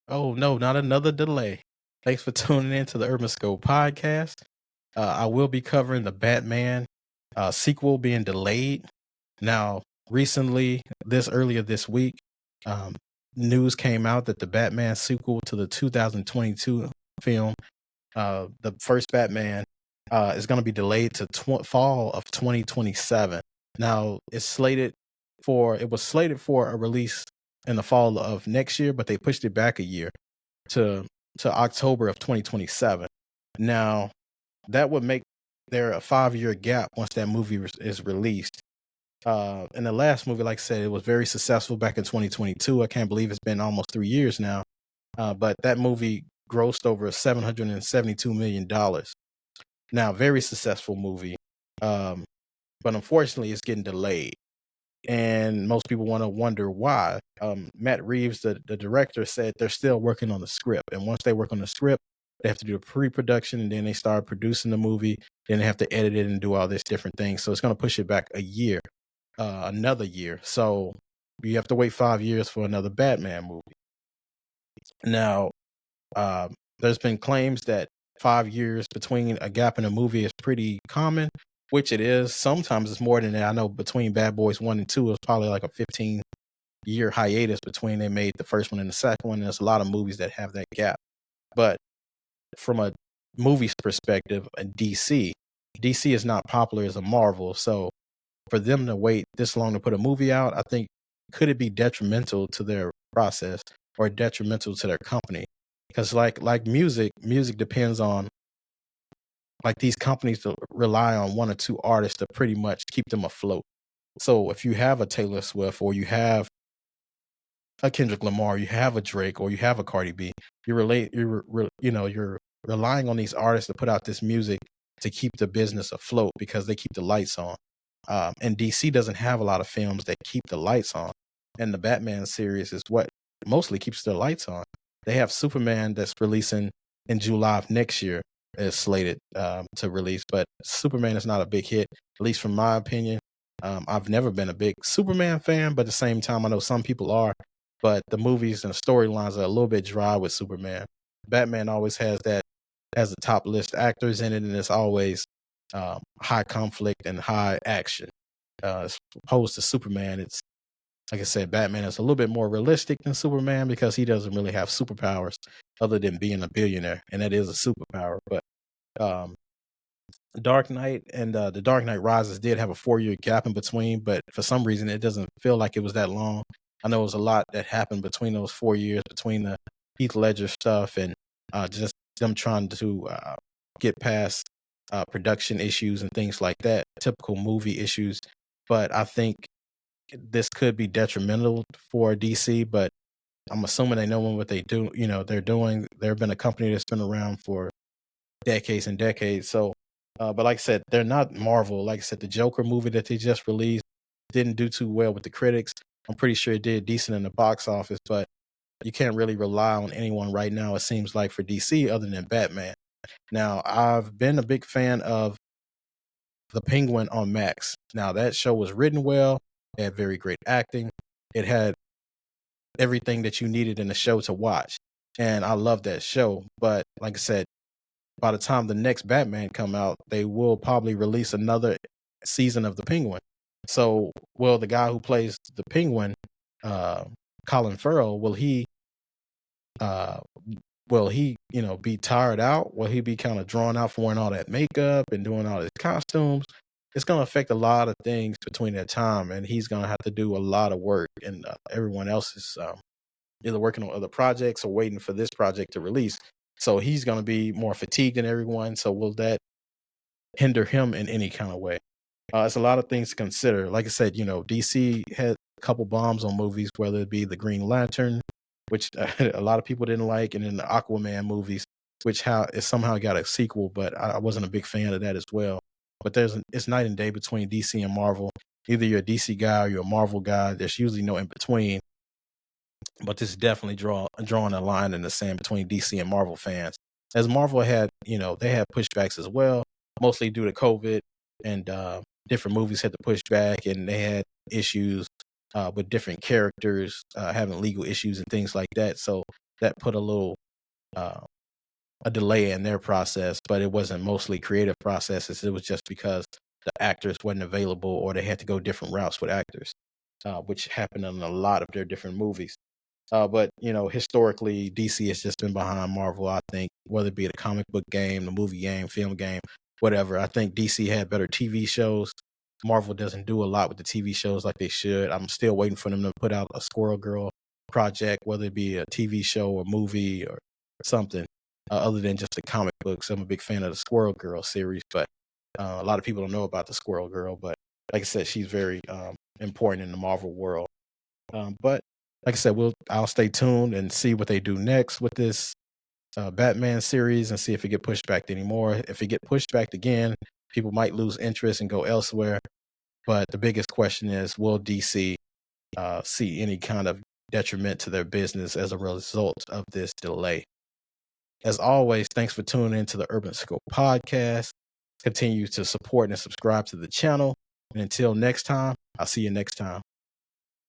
Oh, no, not another delay. Thanks for tuning in to the Urban Scope podcast. I will be covering the Batman sequel being delayed. Now, recently, earlier this week, um, news came out that the Batman sequel to the 2022 film, the first Batman, is going to be delayed to fall of 2027. Now, it was slated for a release in the fall of next year, but they pushed it back a year to October of 2027. Now, that would make there a 5-year gap once that movie is released. And the last movie, like I said, it was very successful back in 2022. I can't believe it's been almost 3 years now. But that movie grossed over $772 million. Now, very successful movie. Um, but unfortunately, it's getting delayed. And most people want to wonder why. Matt Reeves, the director, said they're still working on the script. And once they work on the script, they have to do the pre-production, and then they start producing the movie. Then they have to edit it and do all this different things. So it's going to push it back a year, another year. So you have to wait 5 years for another Batman movie. Now, there's been claims that 5 years between a gap in a movie is pretty common, which it is. Sometimes it's more than that. I know between Bad Boys 1 and 2, it was probably like a 15-year hiatus between they made the first one and the second one. There's a lot of movies that have that gap. But from a movie's perspective, DC is not popular as a Marvel. So for them to wait this long to put a movie out, I think, could it be detrimental to their process or detrimental to their company? Because like music depends on, like, these companies to rely on one or two artists to pretty much keep them afloat. So if you have a Taylor Swift, or you have a Kendrick Lamar, you have a Drake, or you have a Cardi B, you're relying on these artists to put out this music to keep the business afloat because they keep the lights on. And DC doesn't have a lot of films that keep the lights on, and the Batman series is what mostly keeps their lights on. They have Superman that's releasing in July of next year, is slated to release, but Superman is not a big hit, at least from my opinion. I've never been a big Superman fan, but at the same time, I know some people are. But the movies and storylines are a little bit dry with Superman. Batman always has the top list actors in it, and it's always high conflict and high action. As opposed to Superman, it's, like I said, Batman is a little bit more realistic than Superman because he doesn't really have superpowers other than being a billionaire, and that is a superpower. But um, Dark Knight and the Dark Knight Rises did have a 4-year gap in between, but for some reason it doesn't feel like it was that long. I know it was a lot that happened between those 4 years, between the Heath Ledger stuff and just them trying to get past production issues and things like that, typical movie issues. But I think this could be detrimental for DC, but I'm assuming they know what they do. They're doing. They've been a company that's been around for decades and decades. So, but like I said, they're not Marvel. Like I said, the Joker movie that they just released didn't do too well with the critics. I'm pretty sure it did decent in the box office, but you can't really rely on anyone right now, it seems like, for DC other than Batman. Now, I've been a big fan of The Penguin on Max. Now, that show was written well, it had very great acting, it had everything that you needed in the show to watch. And I love that show. But like I said, by the time the next Batman come out, they will probably release another season of The Penguin. So, will the guy who plays the Penguin, uh, Colin Farrell, uh, be tired out? Will he be kind of drawn out from wearing all that makeup and doing all his costumes? It's going to affect a lot of things between that time, and he's going to have to do a lot of work. And everyone else is either working on other projects or waiting for this project to release. So he's going to be more fatigued than everyone. So will that hinder him in any kind of way? It's a lot of things to consider. Like I said, DC had a couple bombs on movies, whether it be the Green Lantern, which a lot of people didn't like, and then the Aquaman movies, which it somehow got a sequel, but I wasn't a big fan of that as well. But it's night and day between DC and Marvel. Either you're a DC guy or you're a Marvel guy. There's usually no in between. But this is definitely drawing a line in the sand between DC and Marvel fans. As Marvel had, they had pushbacks as well, mostly due to COVID, and different movies had to push back, and they had issues with different characters having legal issues and things like that. So that put a little uh, a delay in their process, but it wasn't mostly creative processes. It was just because the actors wasn't available or they had to go different routes with actors, which happened in a lot of their different movies. But historically, DC has just been behind Marvel. I think whether it be the comic book game, the movie game, film game, whatever. I think DC had better TV shows. Marvel doesn't do a lot with the TV shows like they should. I'm still waiting for them to put out a Squirrel Girl project, whether it be a TV show or movie or something, other than just the comic books. I'm a big fan of the Squirrel Girl series, but a lot of people don't know about the Squirrel Girl. But like I said, she's very important in the Marvel world. But like I said, I'll stay tuned and see what they do next with this Batman series and see if it get pushed back anymore. If it get pushed back again, people might lose interest and go elsewhere. But the biggest question is, will DC see any kind of detriment to their business as a result of this delay? As always, thanks for tuning into the Urban Scope podcast. Continue to support and subscribe to the channel. And until next time, I'll see you next time.